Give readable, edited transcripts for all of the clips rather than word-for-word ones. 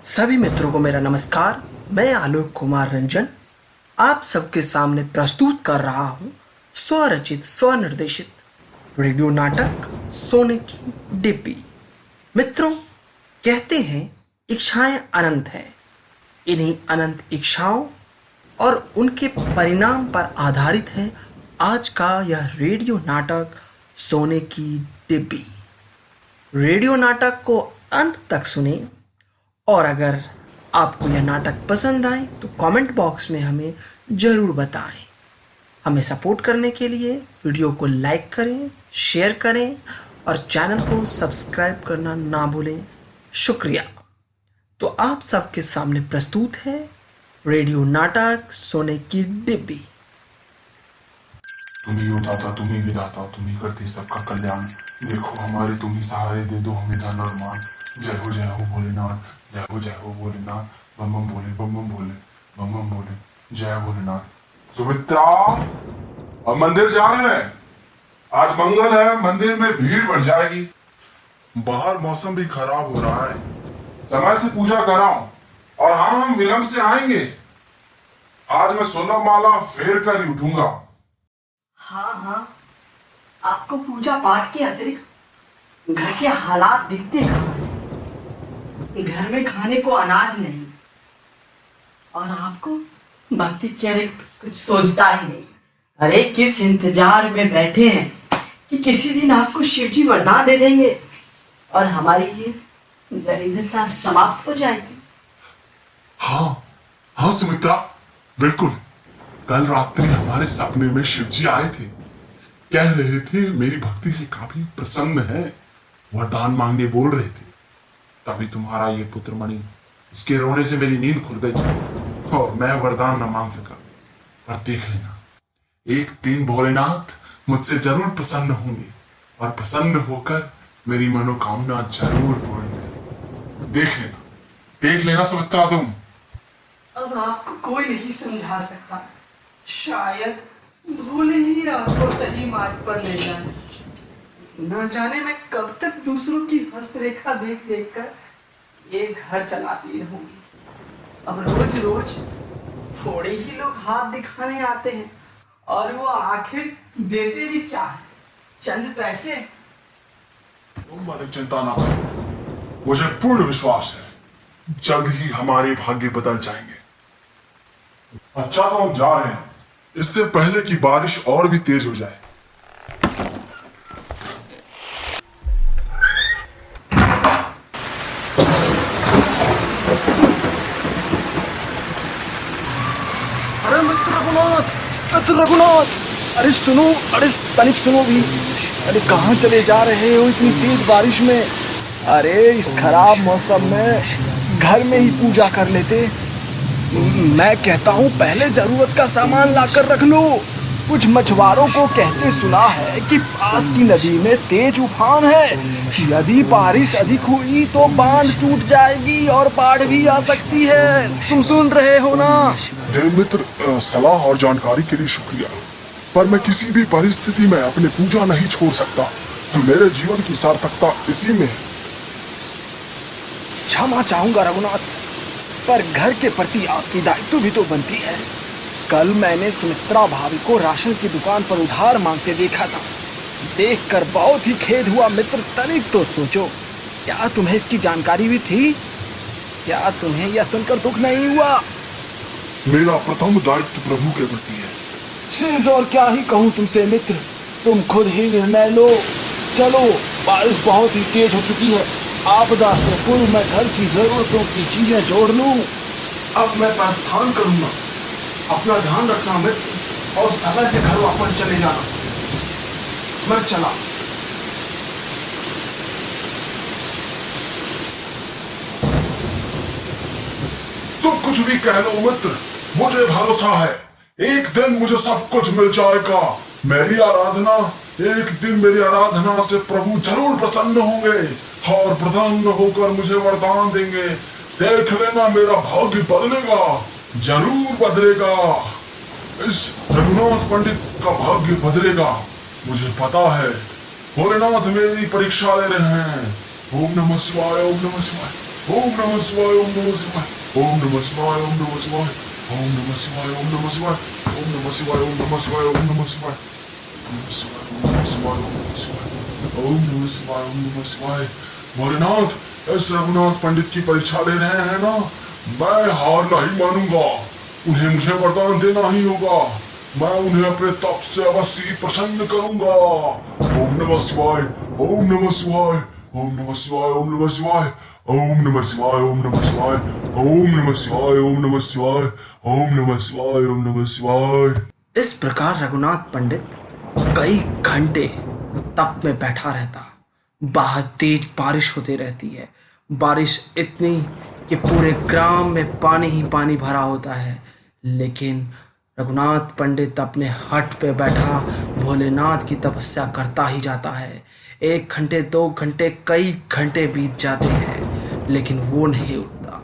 सभी मित्रों को मेरा नमस्कार। मैं आलोक कुमार रंजन आप सबके सामने प्रस्तुत कर रहा हूँ स्वरचित स्वनिर्देशित रेडियो नाटक सोने की डिब्बी। मित्रों, कहते हैं इच्छाएं अनंत हैं। इन्हीं अनंत इच्छाओं और उनके परिणाम पर आधारित है आज का यह रेडियो नाटक सोने की डिब्बी। रेडियो नाटक को अंत तक सुने और अगर आपको यह नाटक पसंद आए तो कमेंट बॉक्स में हमें ज़रूर बताएं। हमें सपोर्ट करने के लिए वीडियो को लाइक करें, शेयर करें और चैनल को सब्सक्राइब करना ना भूलें। शुक्रिया। तो आप सबके सामने प्रस्तुत है रेडियो नाटक सोने की डिब्बी। तुम ही उठाता, तुम ही विधाता, तुम ही करती सबका कल्याण। देखो हमारे तुम ही सहारे, दे दो हमें धन और मान। जय हो भोलेनाथ, जय हो भोलेनाथ। बम बम भोले, बम बम भोले, बम बम भोले, जय भोलेनाथ। सुमित्रा, हम मंदिर जा रहे हैं। आज मंगल है, मंदिर में भीड़ बढ़ जाएगी। बाहर मौसम भी खराब हो रहा है। समय से पूजा कराओ। और हाँ, हम विलंब से आएंगे। आज मैं 16 माला फेर कर ही उठूंगा। हाँ, आपको पूजा पाठ के अतिरिक्त घर के हालात दिखते हैं। घर में खाने को अनाज नहीं और आपको भक्ति के अतिरिक्त कुछ सोचता ही नहीं। अरे किस इंतजार में बैठे हैं कि किसी दिन आपको शिव जी वरदान दे देंगे और हमारी ये दरिद्रता समाप्त हो जाएगी। हाँ सुमित्रा, बिल्कुल। कल रात्रि हमारे सपने में शिव जी आए थे। कह रहे थे मेरी भक्ति से काफी प्रसन्न है, वरदान मांगने बोल रहे थे। तभी तुम्हारा ये पुत्र मणि, इसके रोने से मेरी नींद खुल गई और मैं वरदान न मांग सका। पर देख लेना, एक दिन भोलेनाथ मुझसे जरूर प्रसन्न होंगे और प्रसन्न होकर मेरी मनोकामना जरूर पूर्ण करेंगे। देख लेना सुमित्रा तुम। अब आपको कोई नहीं समझा सकता। शायद भोले ही आपको सही मार्ग पर ले जाए। न जाने मैं कब तक दूसरों की हस्तरेखा देख देख कर ये घर चलाती रहूंगी। अब रोज रोज थोड़े ही लोग हाथ दिखाने आते हैं और वो आखिर देते भी क्या है, चंद पैसे। तुम अधिक चिंता ना करो, मुझे पूर्ण विश्वास है जल्द ही हमारे भाग्य बदल जाएंगे। अच्छा तो हम जा रहे हैं, इससे पहले कि बारिश और भी तेज हो जाए। अरे मित्र रघुनाथ, अरे सुनो, अरे तनिक सुनो भी। अरे कहाँ चले जा रहे हो इतनी तेज बारिश में? अरे इस खराब मौसम में घर में ही पूजा कर लेते। मैं कहता हूँ पहले जरूरत का सामान लाकर रख लो। कुछ मछुआरों को कहते सुना है कि पास की नदी में तेज उफान है। यदि बारिश अधिक हुई तो बांध टूट जाएगी और बाढ़ भी आ सकती है। तुम सुन रहे हो ना? देव मित्र, सलाह और जानकारी के लिए शुक्रिया, पर मैं किसी भी परिस्थिति में अपनी पूजा नहीं छोड़ सकता। मेरे जीवन की सार्थकता इसी में है। क्षमा चाहूंगा रघुनाथ, पर घर के प्रति आपकी दायित्व भी तो बनती है। कल मैंने सुमित्रा भाभी को राशन की दुकान पर उधार मांगते देखा था। देखकर बहुत ही खेद हुआ। मित्र, तनिक तो सोचो, क्या तुम्हें इसकी जानकारी भी थी? क्या तुम्हें यह सुनकर दुख नहीं हुआ? मेरा प्रथम दायित्व प्रभु के प्रति है। शेष और क्या ही कहूँ तुमसे मित्र, तुम खुद ही निर्णय लो। चलो, बारिश बहुत ही तेज हो चुकी है। आपदा से पूर्व मैं घर की जरूरतों की चीजें जोड़ लूं। अब मैं प्रस्थान करूंगा। अपना ध्यान रखना मित्र और समय से घर वापस चले जाना। मैं चला। तुम कुछ भी कह लो मित्र, मुझे भरोसा है एक दिन मुझे सब कुछ मिल जाएगा। एक दिन मेरी आराधना से प्रभु जरूर प्रसन्न होंगे और प्रसन्न होकर मुझे वरदान देंगे। देख लेना, मेरा भाग्य बदलेगा, जरूर बदलेगा। इस रघुनाथ पंडित का भाग्य बदलेगा, मुझे पता है। भोलेनाथ मेरी परीक्षा ले रहे हैं। ओम नमः शिवाय, ओम नमः शिवाय। ओम नमः शिवाय, ओम नमः शिवाय, ओम नमः शिवाय, ओम नमः शिवाय, ओम नमः शिवाय, ओम नमः शिवाय, ओम नमः शिवाय, ओम नमः शिवाय, ओम नमः शिवाय, ओम नमः शिवाय, ओम नमः शिवाय, ओम नमः शिवाय, ओम नमः शिवाय। भोलेनाथ, इस रघुनाथ पंडित की परीक्षा ले रहे हैं ना, मैं हार नहीं मानूंगा। उन्हें मुझे वरदान देना ही होगा। मैं उन्हें अपने तप से अवश्य प्रसन्न करूंगा। ओम नमः शिवाय, ओम नमः शिवाय, ओम नमः शिवाय, ओम नमः शिवाय, ओम नमः शिवाय, ओम नमः शिवाय, ओम नमः शिवाय, ओम नमः शिवाय, ओम नमः शिवाय, ओम नमः शिवाय। इस प्रकार रघुनाथ पंडित कई घंटे तप में बैठा रहता। बाहर तेज बारिश होती रहती है। बारिश इतनी कि पूरे ग्राम में पानी ही पानी भरा होता है। लेकिन रघुनाथ पंडित अपने हट पे बैठा भोलेनाथ की तपस्या करता ही जाता है। 1 घंटे 2 घंटे कई घंटे बीत जाते हैं, लेकिन वो नहीं उठता।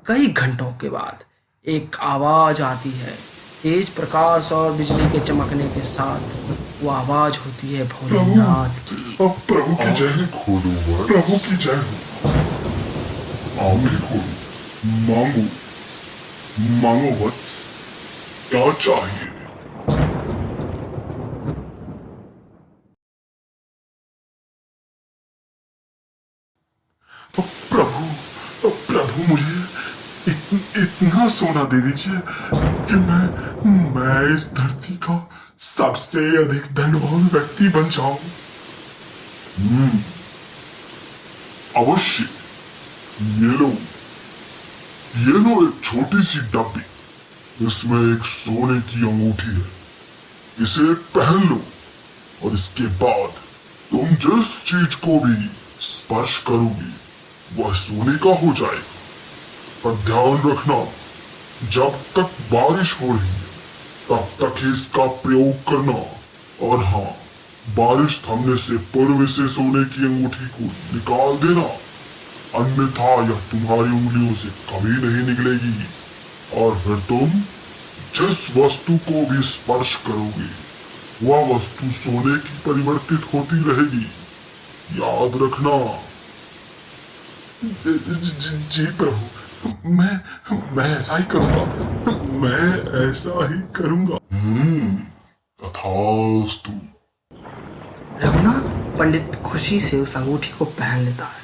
कई घंटों के बाद एक आवाज आती है। तेज प्रकाश और बिजली के चमकने के साथ वो आवाज होती है भोलेनाथ की। अब प्रभु की जय खोलो, प्रभु की जय हो। आंखें खोलो, मांगो, मांगो वत्स, क्या चाहिए? प्रभु, प्रभु मुझे इतना सोना दे दीजिए कि मैं इस धरती का सबसे अधिक धनवान व्यक्ति बन जाऊं। अवश्य। ये लो एक छोटी सी डब्बी। इसमें एक सोने की अंगूठी है। इसे पहन लो और इसके बाद तुम जिस चीज को भी स्पर्श करोगी वह सोने का हो जाएगा। पर ध्यान रखना, जब तक बारिश हो रही है तब तक ही इसका प्रयोग करना। और हाँ, बारिश थमने से पूर्व से सोने की अंगूठी को निकाल देना, अन्यथा यह तुम्हारी उंगलियों से कभी नहीं निकलेगी। और फिर तुम जिस वस्तु को भी स्पर्श करोगे वह वस्तु सोने की परिवर्तित होती रहेगी। याद रखना। जी प्रभु, मैं ऐसा ही करूंगा। मैं ऐसा ही करूंगा। तथास्तु। रघुनाथ पंडित खुशी से उस अंगूठी को पहन लेता है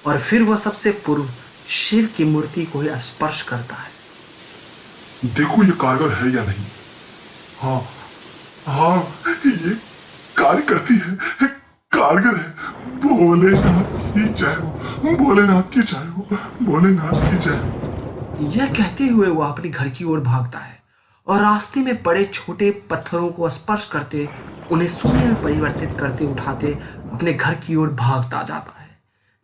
और फिर वह सबसे पूर्व शिव की मूर्ति को ही स्पर्श करता है। देखो ये कारगर है या नहीं। हाँ हाँ, ये कार्य करती है, कारगर है। भोलेनाथ की जय हो, भोलेनाथ की जय हो, भोलेनाथ की जय हो। यह कहते हुए वह अपने घर की ओर भागता है और रास्ते में पड़े छोटे पत्थरों को स्पर्श करते, उन्हें सोने में परिवर्तित करते उठाते अपने घर की ओर भागता जाता है।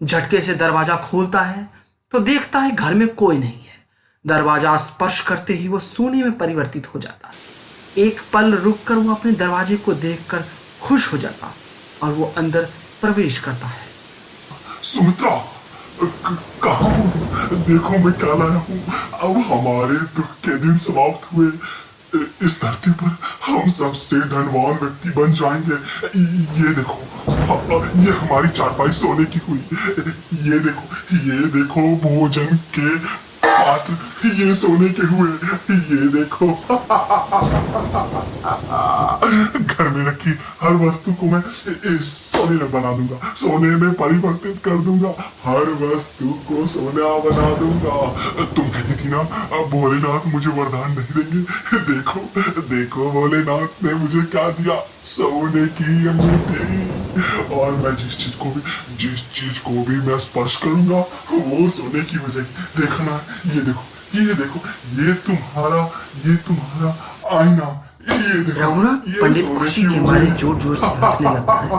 झटके से दरवाजा खोलता है तो देखता है घर में कोई नहीं है। दरवाजा स्पर्श करते ही वह सोने में परिवर्तित हो जाता है। एक पल रुककर वो अपने दरवाजे को देखकर खुश हो जाता और वो अंदर प्रवेश करता है। सुमित्रा, कहाँ हो? देखो मैं क्या लाया हूँ। अब हमारे दुख के दिन समाप्त हुए। इस धरती पर हम सबसे धनवान व्यक्ति बन जाएंगे। ये देखो, ये हमारी चारपाई सोने की हुई। ये देखो भोजन के पात्र, ये सोने के हुए। ये देखो घर में रखी हर वस्तु को मैं सोने में बना दूंगा, सोने में परिवर्तित कर दूंगा, हर वस्तु को सोना बना दूंगा। तुम कहती थी ना भोलेनाथ मुझे वरदान नहीं देंगे। देखो देखो भोलेनाथ ने मुझे क्या दिया, सोने की अंगूठी। और मैं जिस चीज को भी मैं स्पर्श करूंगा वो सोने की हो जाएगी। देखना, ये देखो, ये तुम्हारा आईना। रघुनाथ पंडित खुशी के मारे जोर जोर से हंसने लगता है,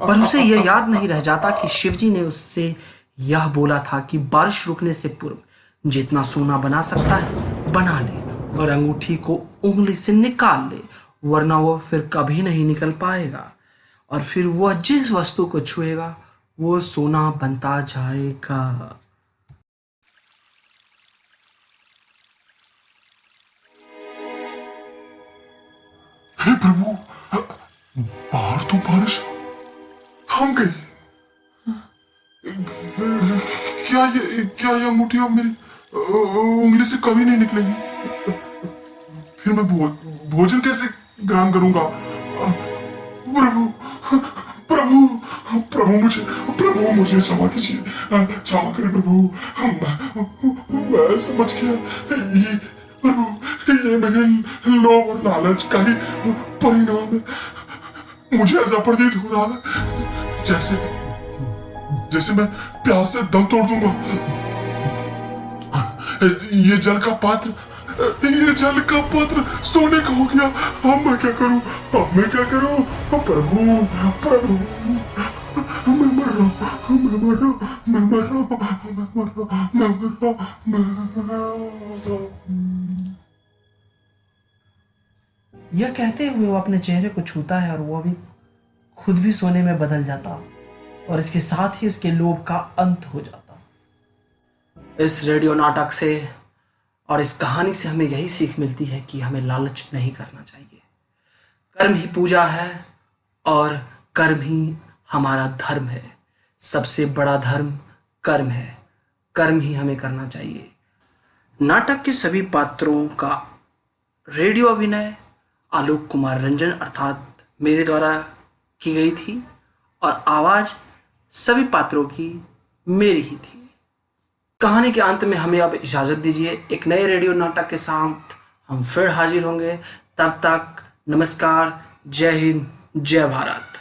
पर उसे यह याद नहीं रह जाता कि शिवजी ने उससे यह बोला था कि बारिश रुकने से पूर्व जितना सोना बना सकता है बना ले और अंगूठी को उंगली से निकाल ले, वरना वह फिर कभी नहीं निकल पाएगा और फिर वह जिस वस्तु को छुएगा वो सोना बनता जाएगा। हे प्रभु, बाहर तो बारिश थम गई। क्या यह अंगूठी अब मेरी उंगली से कभी नहीं निकलेगी? फिर मैं भोजन कैसे ग्रहण करूंगा? प्रभु प्रभु प्रभु मुझे क्षमा कीजिए, क्षमा करें प्रभु। मैं समझ गया, ये प्रभु ये मेरे लोभ और लालच का ही परिणाम है। मुझे ऐसा प्रतीत हो रहा है जैसे मैं प्यास से दम तोड़ दूंगा। ये जल का पात्र सोने का हो गया। अब मैं क्या करूं? प्रभु मैं मर रहा हूं। यह कहते हुए वो अपने चेहरे को छूता है और वो भी खुद भी सोने में बदल जाता और इसके साथ ही उसके लोभ का अंत हो जाता। इस रेडियो नाटक से और इस कहानी से हमें यही सीख मिलती है कि हमें लालच नहीं करना चाहिए। कर्म ही पूजा है और कर्म ही हमारा धर्म है। सबसे बड़ा धर्म कर्म है। कर्म ही हमें करना चाहिए। नाटक के सभी पात्रों का रेडियो अभिनय आलोक कुमार रंजन अर्थात मेरे द्वारा की गई थी और आवाज सभी पात्रों की मेरी ही थी। कहानी के अंत में हमें अब इजाजत दीजिए। एक नए रेडियो नाटक के साथ हम फिर हाजिर होंगे। तब तक नमस्कार, जय हिंद, जय भारत।